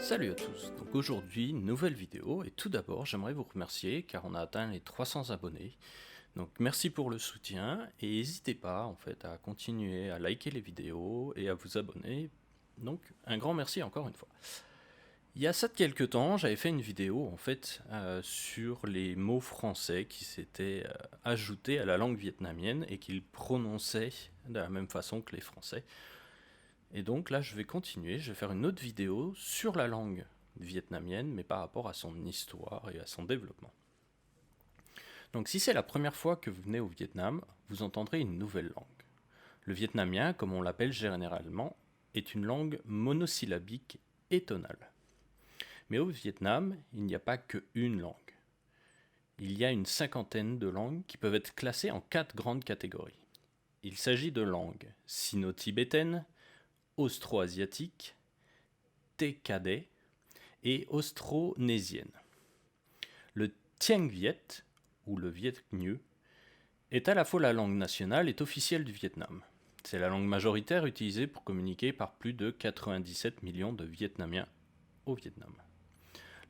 Salut à tous, donc aujourd'hui nouvelle vidéo et tout d'abord j'aimerais vous remercier car on a atteint les 300 abonnés. Donc merci pour le soutien et n'hésitez pas en fait à continuer à liker les vidéos et à vous abonner. Donc un grand merci encore une fois. Il y a ça de quelques temps j'avais fait une vidéo en fait sur les mots français qui s'étaient ajoutés à la langue vietnamienne et qu'ils prononçaient de la même façon que les Français. Et donc là, je vais continuer, je vais faire une autre vidéo sur la langue vietnamienne, mais par rapport à son histoire et à son développement. Donc si c'est la première fois que vous venez au Vietnam, vous entendrez une nouvelle langue. Le vietnamien, comme on l'appelle généralement, est une langue monosyllabique et tonale. Mais au Vietnam, il n'y a pas qu'une langue. Il y a une cinquantaine de langues qui peuvent être classées en 4 grandes catégories. Il s'agit de langues sino-tibétaines, austro-asiatiques, Thé-Kadai et austronésienne. Le Tieng Viet, ou le Viet Ngue, est à la fois la langue nationale et officielle du Vietnam. C'est la langue majoritaire utilisée pour communiquer par plus de 97 millions de Vietnamiens au Vietnam.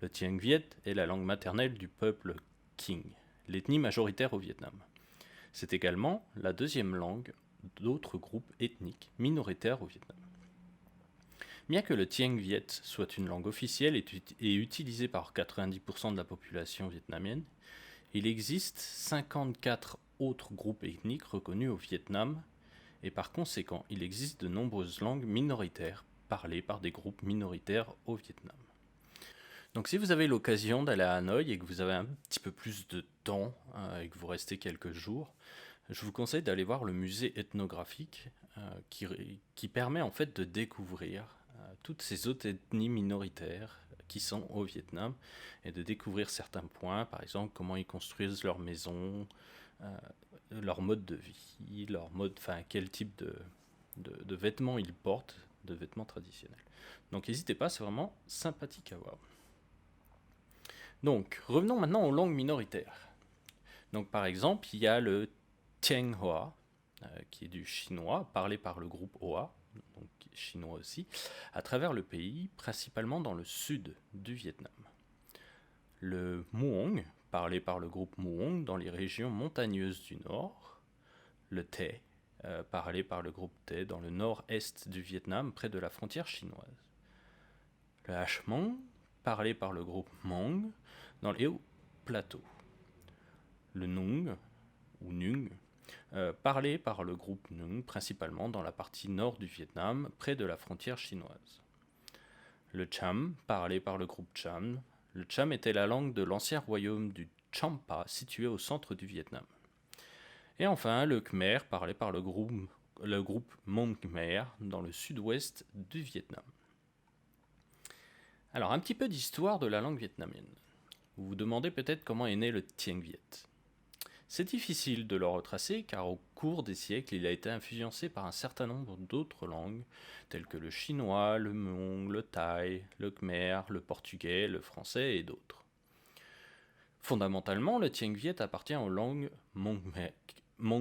Le Tieng Viet est la langue maternelle du peuple Kinh, l'ethnie majoritaire au Vietnam. C'est également la deuxième langue d'autres groupes ethniques minoritaires au Vietnam. Bien que le Tieng Viet soit une langue officielle et utilisée par 90% de la population vietnamienne, il existe 54 autres groupes ethniques reconnus au Vietnam et par conséquent, il existe de nombreuses langues minoritaires parlées par des groupes minoritaires au Vietnam. Donc si vous avez l'occasion d'aller à Hanoï et que vous avez un petit peu plus de temps et que vous restez quelques jours, je vous conseille d'aller voir le musée ethnographique qui permet en fait de découvrir toutes ces autres ethnies minoritaires qui sont au Vietnam et de découvrir certains points, par exemple comment ils construisent leurs maisons, leur mode de vie, quel type de vêtements ils portent, de vêtements traditionnels. Donc n'hésitez pas, c'est vraiment sympathique à voir. Donc revenons maintenant aux langues minoritaires. Donc par exemple, il y a le Tieng Hoa, qui est du chinois, parlé par le groupe Hoa, donc chinois aussi, à travers le pays, principalement dans le sud du Vietnam. Le Muong, parlé par le groupe Muong dans les régions montagneuses du nord. Le Tay, parlé par le groupe Tay dans le nord-est du Vietnam, près de la frontière chinoise. Le Hmong, parlé par le groupe Hmong dans les hauts plateaux. Le Nung, ou Nung, parlé par le groupe Nung, principalement dans la partie nord du Vietnam, près de la frontière chinoise. Le Cham, parlé par le groupe Cham. Le Cham était la langue de l'ancien royaume du Champa, situé au centre du Vietnam. Et enfin, le Khmer, parlé par le groupe Mon Khmer, dans le sud-ouest du Vietnam. Alors, un petit peu d'histoire de la langue vietnamienne. Vous vous demandez peut-être comment est né le Tieng Viet. C'est difficile de le retracer car au cours des siècles, il a été influencé par un certain nombre d'autres langues, telles que le chinois, le hmong, le thaï, le khmer, le portugais, le français et d'autres. Fondamentalement, le Tieng Viet appartient aux langues Mon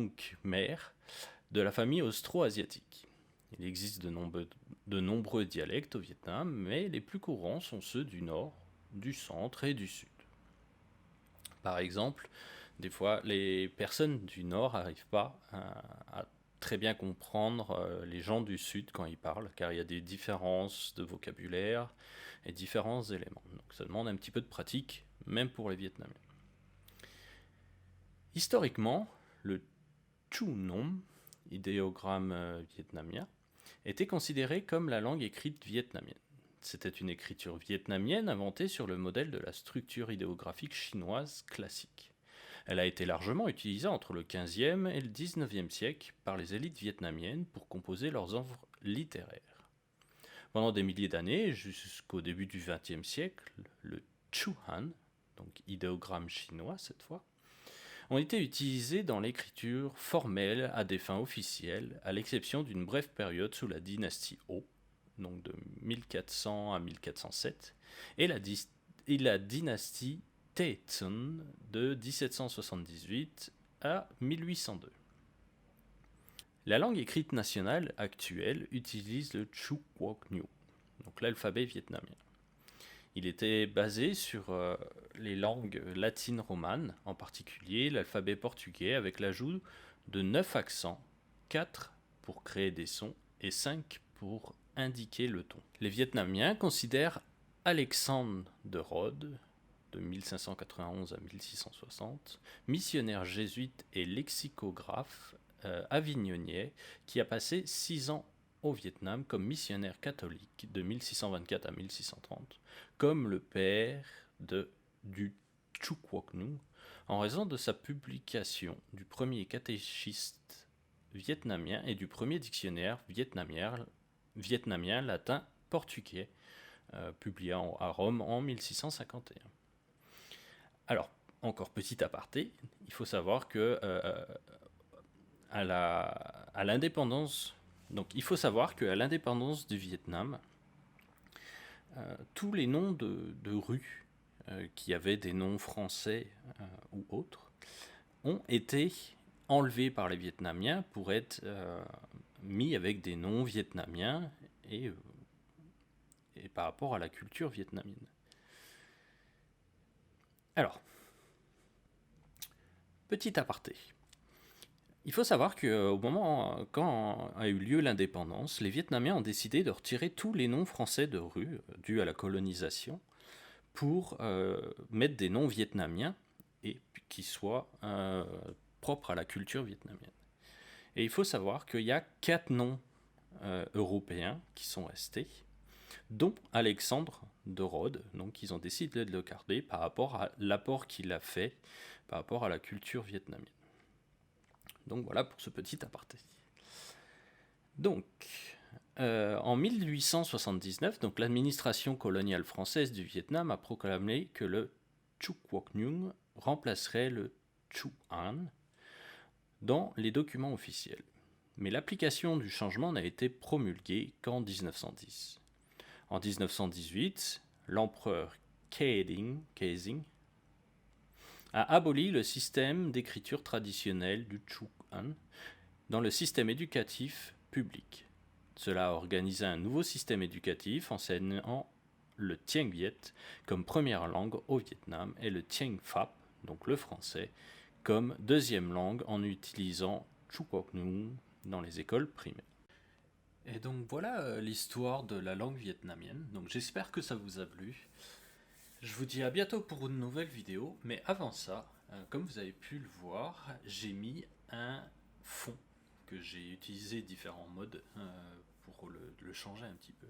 Khmer de la famille austro-asiatique. Il existe de nombreux dialectes au Vietnam, mais les plus courants sont ceux du nord, du centre et du sud. Par exemple, des fois, les personnes du Nord n'arrivent pas à très bien comprendre les gens du Sud quand ils parlent, car il y a des différences de vocabulaire et différents éléments. Donc ça demande un petit peu de pratique, même pour les Vietnamiens. Historiquement, le Chu Nom, idéogramme vietnamien, était considéré comme la langue écrite vietnamienne. C'était une écriture vietnamienne inventée sur le modèle de la structure idéographique chinoise classique. Elle a été largement utilisée entre le XVe et le XIXe siècle par les élites vietnamiennes pour composer leurs œuvres littéraires. Pendant des milliers d'années, jusqu'au début du XXe siècle, le Chuhan, donc idéogramme chinois cette fois, ont été utilisés dans l'écriture formelle à des fins officielles, à l'exception d'une brève période sous la dynastie Ho, donc de 1400 à 1407, et la dynastie Taizong de 1778 à 1802. La langue écrite nationale actuelle utilise le Chu Quoc Nhu, donc l'alphabet vietnamien. Il était basé sur les langues latines romanes, en particulier l'alphabet portugais, avec l'ajout de 9 accents, 4 pour créer des sons et 5 pour indiquer le ton. Les Vietnamiens considèrent Alexandre de Rhodes, de 1591 à 1660, missionnaire jésuite et lexicographe avignonnais, qui a passé 6 ans au Vietnam comme missionnaire catholique de 1624 à 1630, comme le père du Chu Quoc Nung, en raison de sa publication du premier catéchiste vietnamien et du premier dictionnaire vietnamien latin-portugais, publié à Rome en 1651. Alors, encore petit aparté, il faut savoir que à l'indépendance, donc il faut savoir qu'à l'indépendance du Vietnam, tous les noms de rues qui avaient des noms français ou autres ont été enlevés par les Vietnamiens pour être mis avec des noms vietnamiens et par rapport à la culture vietnamienne. Alors, petit aparté. Il faut savoir qu'au moment quand a eu lieu l'indépendance, les Vietnamiens ont décidé de retirer tous les noms français de rues dus à la colonisation pour mettre des noms vietnamiens et qui soient propres à la culture vietnamienne. Et il faut savoir qu'il y a 4 noms européens qui sont restés, dont Alexandre de Rhodes. Donc ils ont décidé de le garder par rapport à l'apport qu'il a fait par rapport à la culture vietnamienne. Donc voilà pour ce petit aparté. Donc, en 1879, donc, l'administration coloniale française du Vietnam a proclamé que le Chu Quoc Nhung remplacerait le Chu An dans les documents officiels. Mais l'application du changement n'a été promulguée qu'en 1910. En 1918, l'empereur Kaising a aboli le système d'écriture traditionnel du Chu An dans le système éducatif public. Cela a organisé un nouveau système éducatif enseignant le Tiếng Viet comme première langue au Vietnam et le Tiếng Phap, donc le français, comme deuxième langue en utilisant Chu Quoc Nhung dans les écoles primaires. Et donc voilà l'histoire de la langue vietnamienne. Donc j'espère que ça vous a plu. Je vous dis à bientôt pour une nouvelle vidéo, mais avant ça, comme vous avez pu le voir, j'ai mis un fond que j'ai utilisé différents modes pour le changer un petit peu.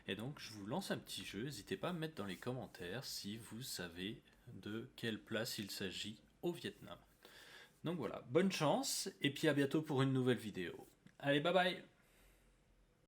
Et donc je vous lance un petit jeu, n'hésitez pas à me mettre dans les commentaires si vous savez de quelle place il s'agit au Vietnam. Donc voilà, bonne chance et puis à bientôt pour une nouvelle vidéo. Allez, bye bye!